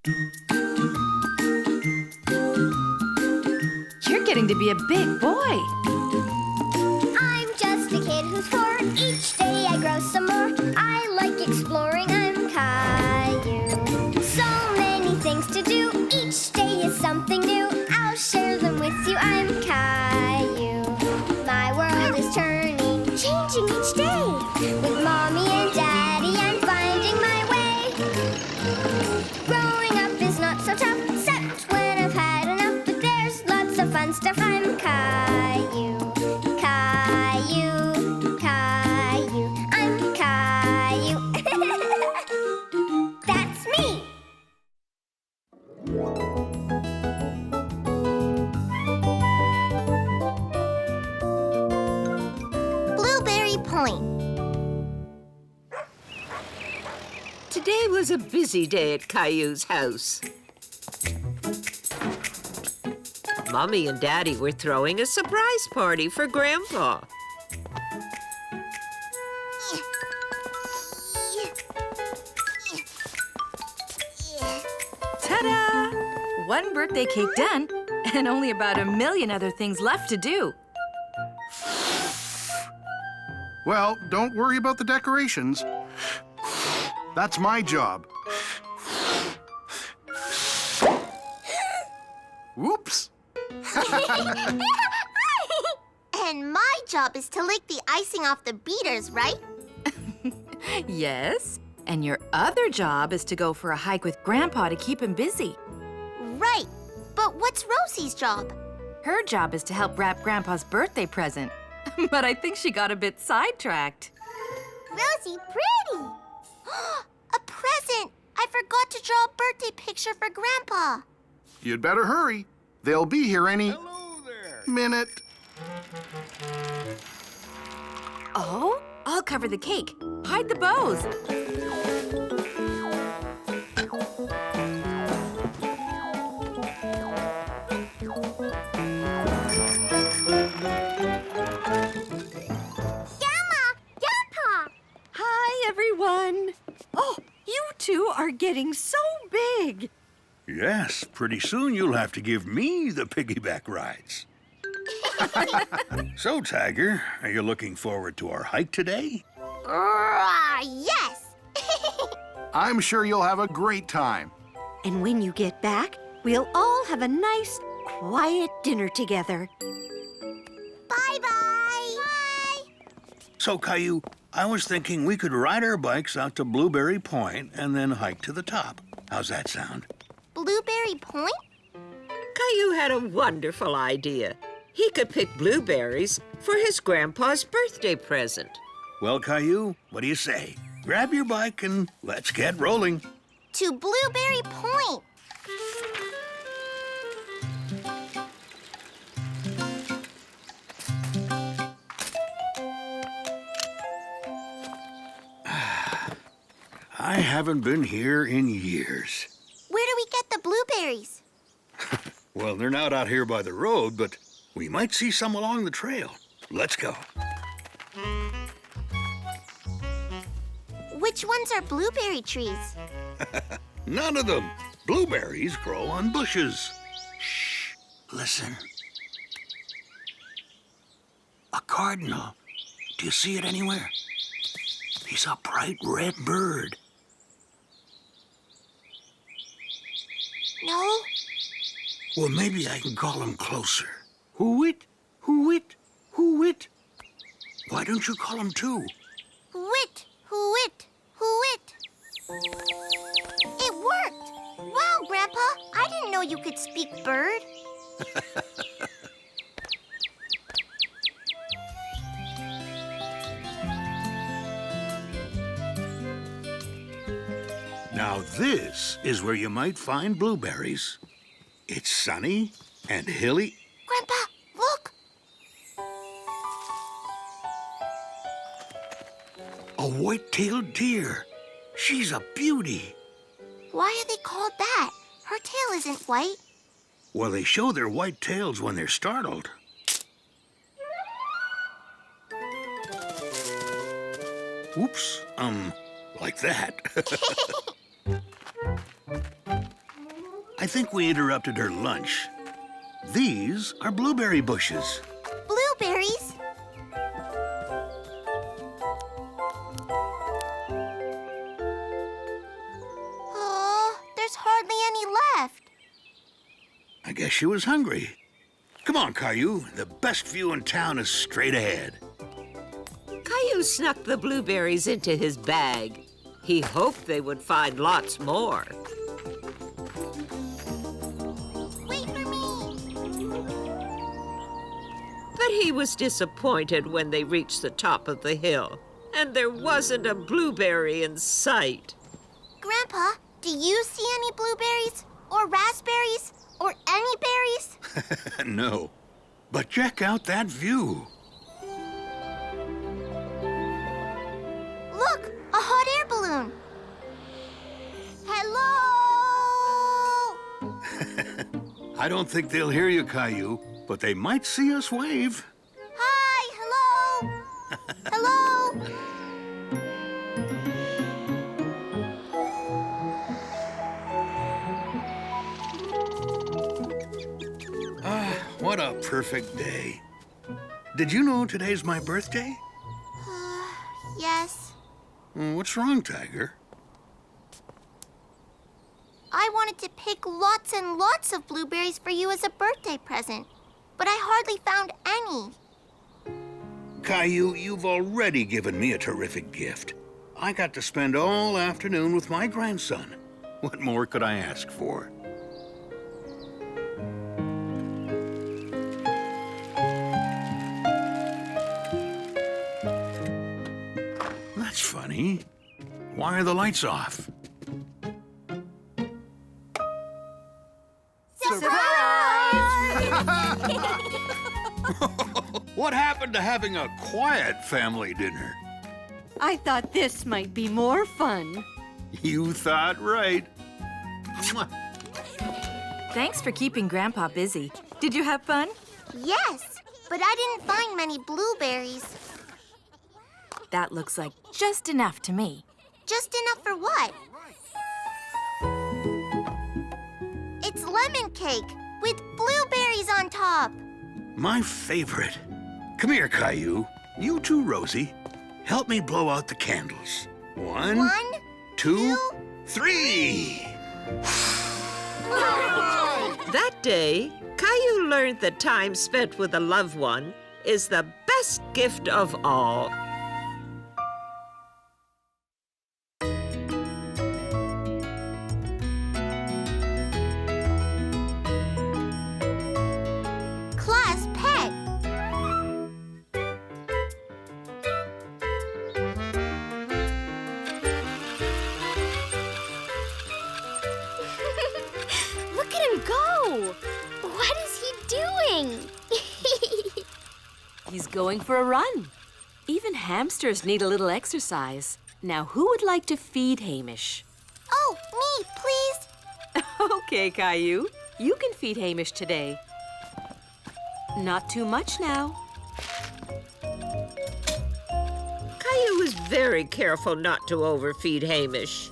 You're getting to be a big boy. I'm just a kid who's 4. Each day I grow some more. I like exploring. I'm Caillou. So many things to do. Each day is something new. I'll share them with you. I'm Caillou. My world is turning, changing each day. With Mommy and Daddy, I'm finding my way. Growing up is not so tough, except when I've had enough. But there's lots of fun stuff. I'm Caillou. Caillou, Caillou, I'm Caillou. That's me. Blueberry Point. Today was a busy day at Caillou's house. Mommy and Daddy were throwing a surprise party for Grandpa. Ta-da! One birthday cake done, and only about 1 million other things left to do. Well, don't worry about the decorations. That's my job. Whoops! And my job is to lick the icing off the beaters, right? Yes, and your other job is to go for a hike with Grandpa to keep him busy. Right. But what's Rosie's job? Her job is to help wrap Grandpa's birthday present. But I think she got a bit sidetracked. Rosie, pretty! A present! I forgot to draw a birthday picture for Grandpa. You'd better hurry. They'll be here any Hello there. minute. Oh, I'll cover the cake. Hide the bows. Hi, everyone. Oh, you two are getting so big. Yes, pretty soon you'll have to give me the piggyback rides. So, Tiger, are you looking forward to our hike today? Yes! I'm sure you'll have a great time. And when you get back, we'll all have a nice, quiet dinner together. Bye-bye! Bye! So, Caillou, I was thinking we could ride our bikes out to Blueberry Point and then hike to the top. How's that sound? Blueberry Point? Caillou had a wonderful idea. He could pick blueberries for his grandpa's birthday present. Well, Caillou, what do you say? Grab your bike and let's get rolling. To Blueberry Point. I haven't been here in years. Where do we get the blueberries? Well, they're not out here by the road, but we might see some along the trail. Let's go. Which ones are blueberry trees? None of them. Blueberries grow on bushes. Shh, listen. A cardinal. Do you see it anywhere? He's a bright red bird. No? Well, maybe I can call him closer. Who-wit, who-wit, who-wit. Why don't you call him too? Who-wit, who-wit, who-wit. It worked! Wow, Grandpa, I didn't know you could speak bird. Now this is where you might find blueberries. It's sunny and hilly. Grandpa, look! A white-tailed deer. She's a beauty. Why are they called that? Her tail isn't white. Well, they show their white tails when they're startled. Oops, like that. I think we interrupted her lunch. These are blueberry bushes. Blueberries? Oh, there's hardly any left. I guess she was hungry. Come on, Caillou. The best view in town is straight ahead. Caillou snuck the blueberries into his bag. He hoped they would find lots more. Wait for me. But he was disappointed when they reached the top of the hill, and there wasn't a blueberry in sight. Grandpa, do you see any blueberries? Or raspberries? Or any berries? No. But check out that view. Look, a hot air balloon. Hello! I don't think they'll hear you, Caillou, but they might see us wave. Hi, hello! Hello! What a perfect day. Did you know today's my birthday? Yes. What's wrong, Tiger? I wanted to pick lots and lots of blueberries for you as a birthday present, but I hardly found any. Caillou, you've already given me a terrific gift. I got to spend all afternoon with my grandson. What more could I ask for? That's funny. Why are the lights off? What happened to having a quiet family dinner? I thought this might be more fun. You thought right. Mwah. Thanks for keeping Grandpa busy. Did you have fun? Yes, but I didn't find many blueberries. That looks like just enough to me. Just enough for what? It's lemon cake with blueberries on top. My favorite. Come here, Caillou. You too, Rosie. Help me blow out the candles. One, two, three. That day, Caillou learned that time spent with a loved one is the best gift of all. Class pet. Look at him go! What is he doing? He's going for a run. Even hamsters need a little exercise. Now, who would like to feed Hamish? Oh, me, please. Okay, Caillou. You can feed Hamish today. Not too much now. Caillou was very careful not to overfeed Hamish.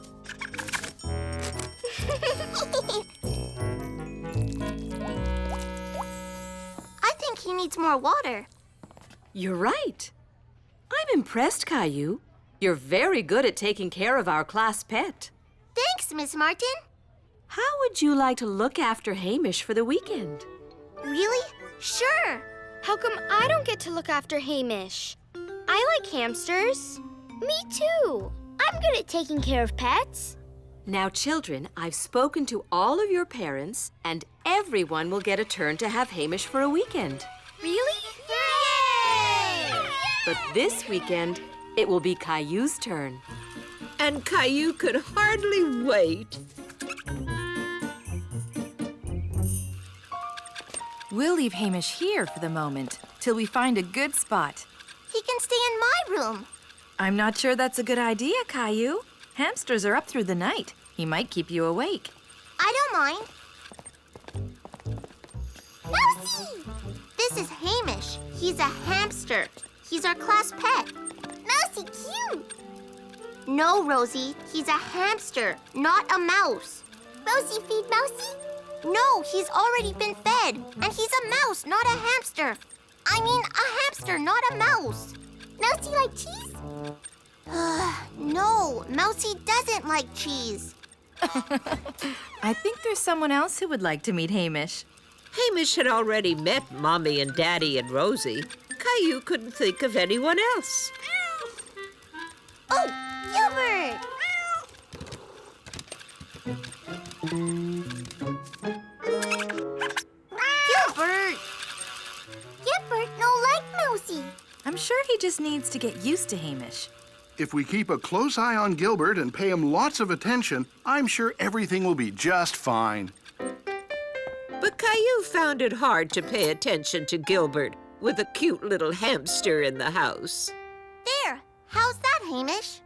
I think he needs more water. You're right. I'm impressed, Caillou. You're very good at taking care of our class pet. Thanks, Miss Martin. How would you like to look after Hamish for the weekend? Really? Sure. How come I don't get to look after Hamish? I like hamsters. Me too. I'm good at taking care of pets. Now, children, I've spoken to all of your parents, and everyone will get a turn to have Hamish for a weekend. Really? Yay! But this weekend, it will be Caillou's turn. And Caillou could hardly wait. We'll leave Hamish here for the moment, till we find a good spot. He can stay in my room. I'm not sure that's a good idea, Caillou. Hamsters are up through the night. He might keep you awake. I don't mind. Mousy! This is Hamish. He's a hamster. He's our class pet. Mousy cute! No, Rosie. He's a hamster, not a mouse. Rosie, feed Mousy. No, he's already been fed. And he's a mouse, not a hamster. I mean, a hamster, not a mouse. Mousy like cheese? No, Mousy doesn't like cheese. I think there's someone else who would like to meet Hamish. Hamish had already met Mommy and Daddy and Rosie. Caillou couldn't think of anyone else. Oh, Gilbert! Gilbert! Gilbert no like Mousy. I'm sure he just needs to get used to Hamish. If we keep a close eye on Gilbert and pay him lots of attention, I'm sure everything will be just fine. But Caillou found it hard to pay attention to Gilbert with a cute little hamster in the house. There, how's that, Hamish?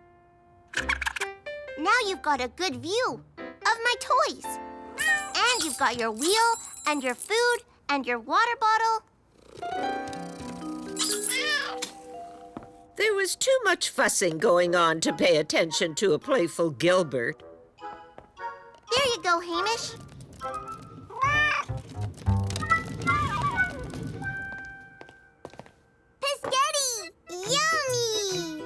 Now you've got a good view of my toys. And you've got your wheel, and your food, and your water bottle. There was too much fussing going on to pay attention to a playful Gilbert. There you go, Hamish. Biscotti!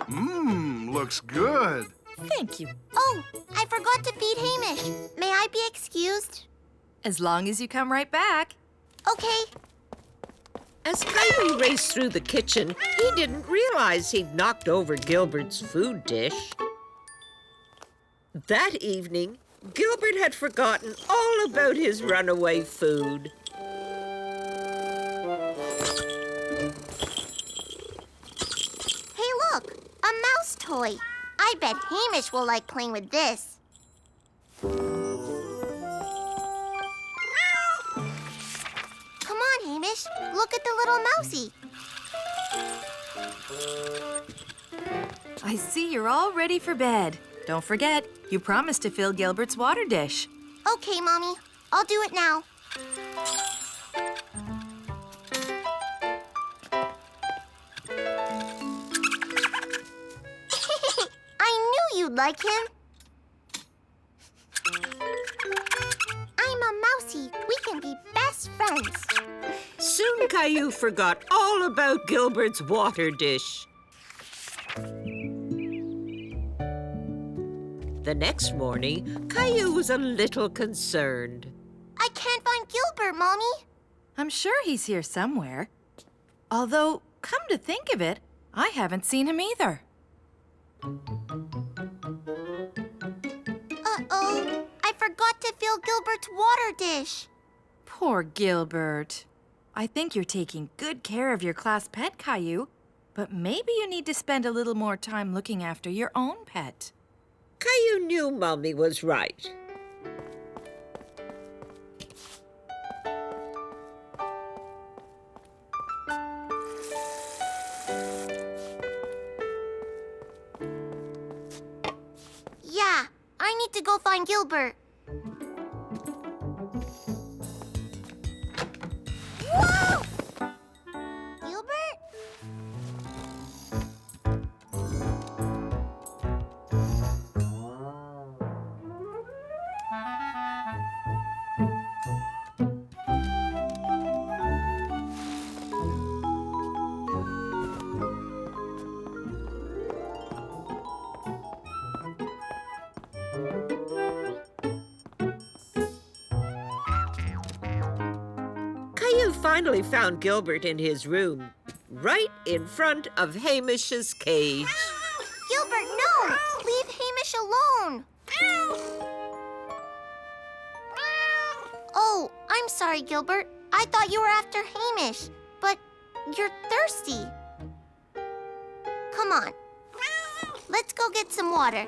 Yummy! Looks good. Thank you. Oh, I forgot to feed Hamish. May I be excused? As long as you come right back. Okay. As Caillou raced through the kitchen, he didn't realize he'd knocked over Gilbert's food dish. That evening, Gilbert had forgotten all about his runaway food. Hey, look, a mouse toy. I bet Hamish will like playing with this. Come on, Hamish. Look at the little mousey. I see you're all ready for bed. Don't forget, you promised to fill Gilbert's water dish. Okay, Mommy. I'll do it now. I knew you'd like him. I'm a mousey. We can be best friends. Soon Caillou forgot all about Gilbert's water dish. The next morning, Caillou was a little concerned. I can't find Gilbert, Mommy. I'm sure he's here somewhere. Although, come to think of it, I haven't seen him either. Uh-oh. I forgot to fill Gilbert's water dish. Poor Gilbert. I think you're taking good care of your class pet, Caillou, but maybe you need to spend a little more time looking after your own pet. Caillou knew Mommy was right. Yeah, I need to go find Gilbert. Whoa! Gilbert? Caillou finally found Gilbert in his room, right in front of Hamish's cage. Gilbert, no! Leave Hamish alone! Oh, I'm sorry, Gilbert. I thought you were after Hamish, but you're thirsty. Come on. Let's go get some water.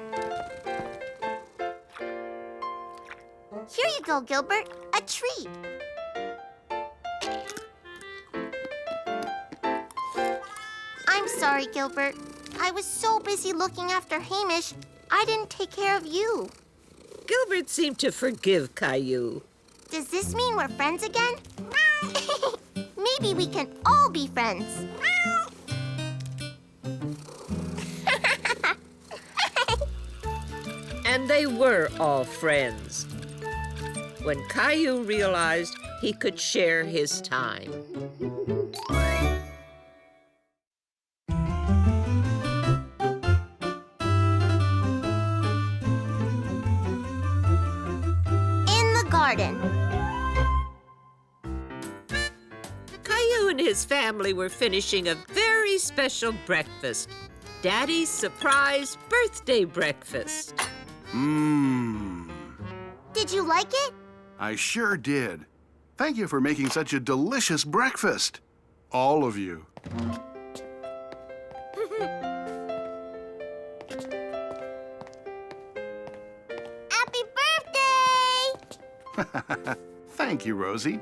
Here you go, Gilbert. A treat. I'm sorry, Gilbert. I was so busy looking after Hamish, I didn't take care of you. Gilbert seemed to forgive Caillou. Does this mean we're friends again? Maybe we can all be friends. And they were all friends. when Caillou realized he could share his time. In the garden. Caillou and his family were finishing a very special breakfast. Daddy's surprise birthday breakfast. Did you like it? I sure did. Thank you for making such a delicious breakfast. All of you. Happy birthday! Thank you, Rosie.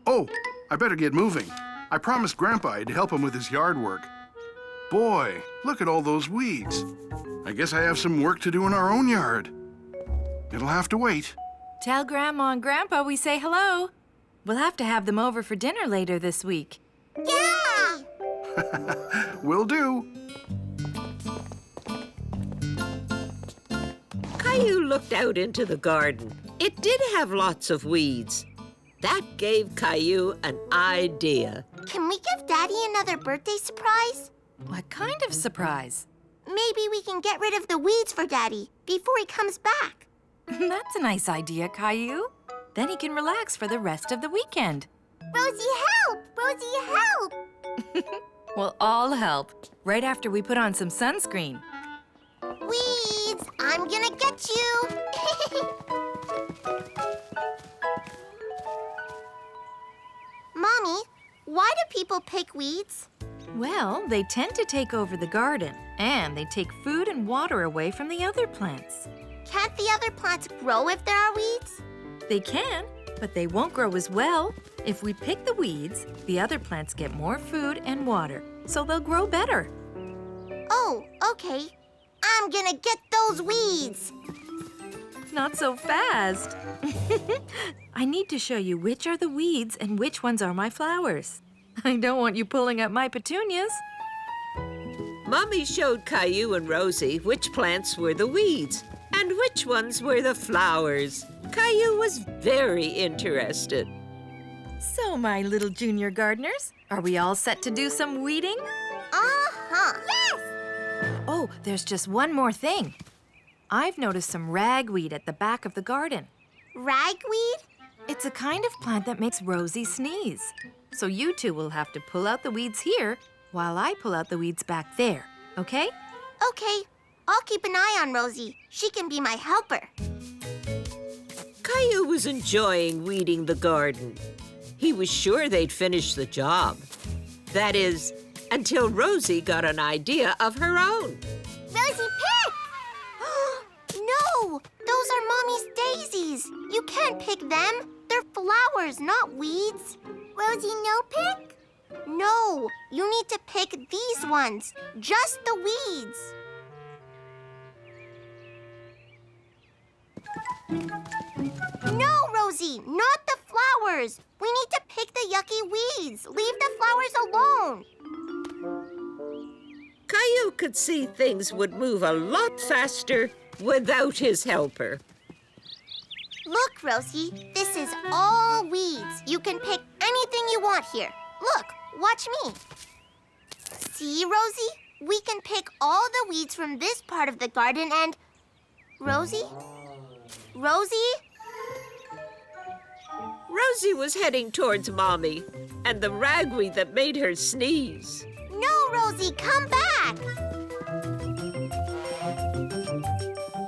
Oh, I better get moving. I promised Grandpa I'd help him with his yard work. Boy, look at all those weeds. I guess I have some work to do in our own yard. It'll have to wait. Tell Grandma and Grandpa we say hello. We'll have to have them over for dinner later this week. Yeah! Will do. Caillou looked out into the garden. It did have lots of weeds. That gave Caillou an idea. Can we give Daddy another birthday surprise? What kind of surprise? Maybe we can get rid of the weeds for Daddy before he comes back. That's a nice idea, Caillou. Then he can relax for the rest of the weekend. Rosie, help! Rosie, help! We'll all help, right after we put on some sunscreen. Weeds, I'm gonna get you! Mommy, why do people pick weeds? Well, they tend to take over the garden, and they take food and water away from the other plants. Can't the other plants grow if there are weeds? They can, but they won't grow as well. If we pick the weeds, the other plants get more food and water, so they'll grow better. Oh, okay. I'm gonna get those weeds. Not so fast. I need to show you which are the weeds and which ones are my flowers. I don't want you pulling up my petunias. Mommy showed Caillou and Rosie which plants were the weeds and which ones were the flowers. Caillou was very interested. So, my little junior gardeners, are we all set to do some weeding? Uh-huh. Yes! Oh, there's just one more thing. I've noticed some ragweed at the back of the garden. Ragweed? It's a kind of plant that makes Rosie sneeze. So you two will have to pull out the weeds here while I pull out the weeds back there, okay? Okay. I'll keep an eye on Rosie. She can be my helper. Caillou was enjoying weeding the garden. He was sure they'd finish the job. That is, until Rosie got an idea of her own. Rosie, pick! No! Those are Mommy's daisies. You can't pick them. They're flowers, not weeds. Rosie, no pick? No, you need to pick these ones. Just the weeds. No, Rosie, not the flowers. We need to pick the yucky weeds. Leave the flowers alone. Caillou could see things would move a lot faster without his helper. Look, Rosie, this is all weeds. You can pick anything you want here. Look, watch me. See, Rosie? We can pick all the weeds from this part of the garden and... Rosie? Rosie? Rosie was heading towards Mommy and the ragweed that made her sneeze. No, Rosie, come back!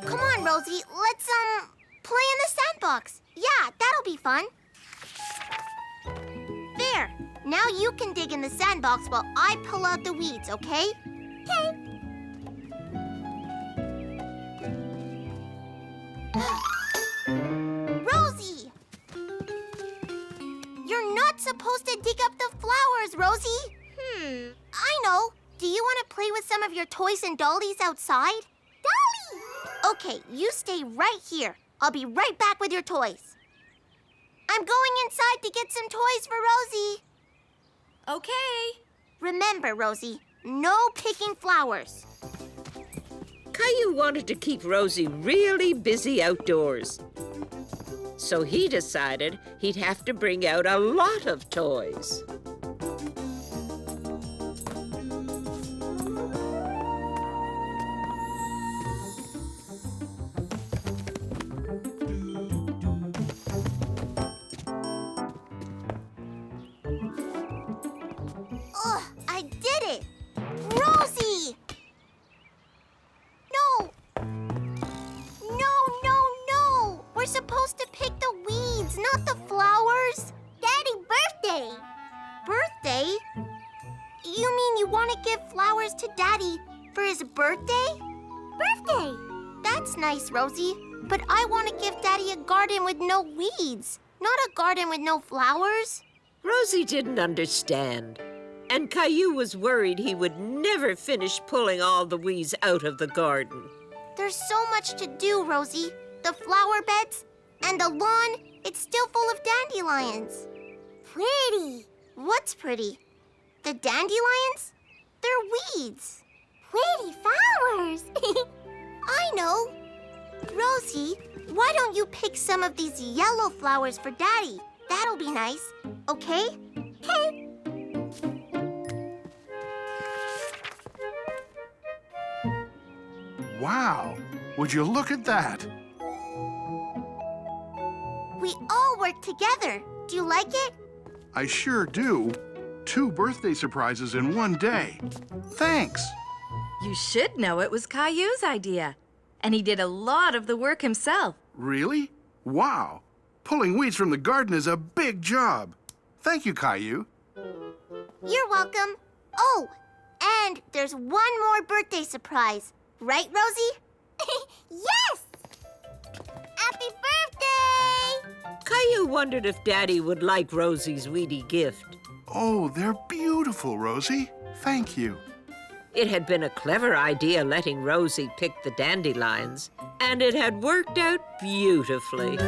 Come on, Rosie, let's, play in the sandbox. Yeah, that'll be fun. There. Now you can dig in the sandbox while I pull out the weeds, okay? Okay. Rosie! You're not supposed to dig up the flowers, Rosie. I know. Do you want to play with some of your toys and dollies outside? Dolly! Okay, you stay right here. I'll be right back with your toys. I'm going inside to get some toys for Rosie. Okay. Remember, Rosie, no picking flowers. Caillou wanted to keep Rosie really busy outdoors. So he decided he'd have to bring out a lot of toys. Ugh, I did it! Rosie! No! No! We're supposed to pick the weeds, not the flowers. Daddy, birthday! Birthday? You mean you want to give flowers to Daddy for his birthday? Birthday! That's nice, Rosie. But I want to give Daddy a garden with no weeds, not a garden with no flowers. Rosie didn't understand, and Caillou was worried he would never finish pulling all the weeds out of the garden. There's so much to do, Rosie. The flower beds and the lawn, it's still full of dandelions. Pretty. What's pretty? The dandelions? They're weeds. Pretty flowers. I know. Rosie, why don't you pick some of these yellow flowers for Daddy? That'll be nice, okay? Okay. Wow, would you look at that? We all work together. Do you like it? I sure do. 2 birthday surprises in one day. Thanks. You should know it was Caillou's idea. And he did a lot of the work himself. Really? Wow. Pulling weeds from the garden is a big job. Thank you, Caillou. You're welcome. Oh, and there's one more birthday surprise. Right, Rosie? Yes! Happy birthday! Caillou wondered if Daddy would like Rosie's weedy gift. Oh, they're beautiful, Rosie. Thank you. It had been a clever idea letting Rosie pick the dandelions, and it had worked out beautifully.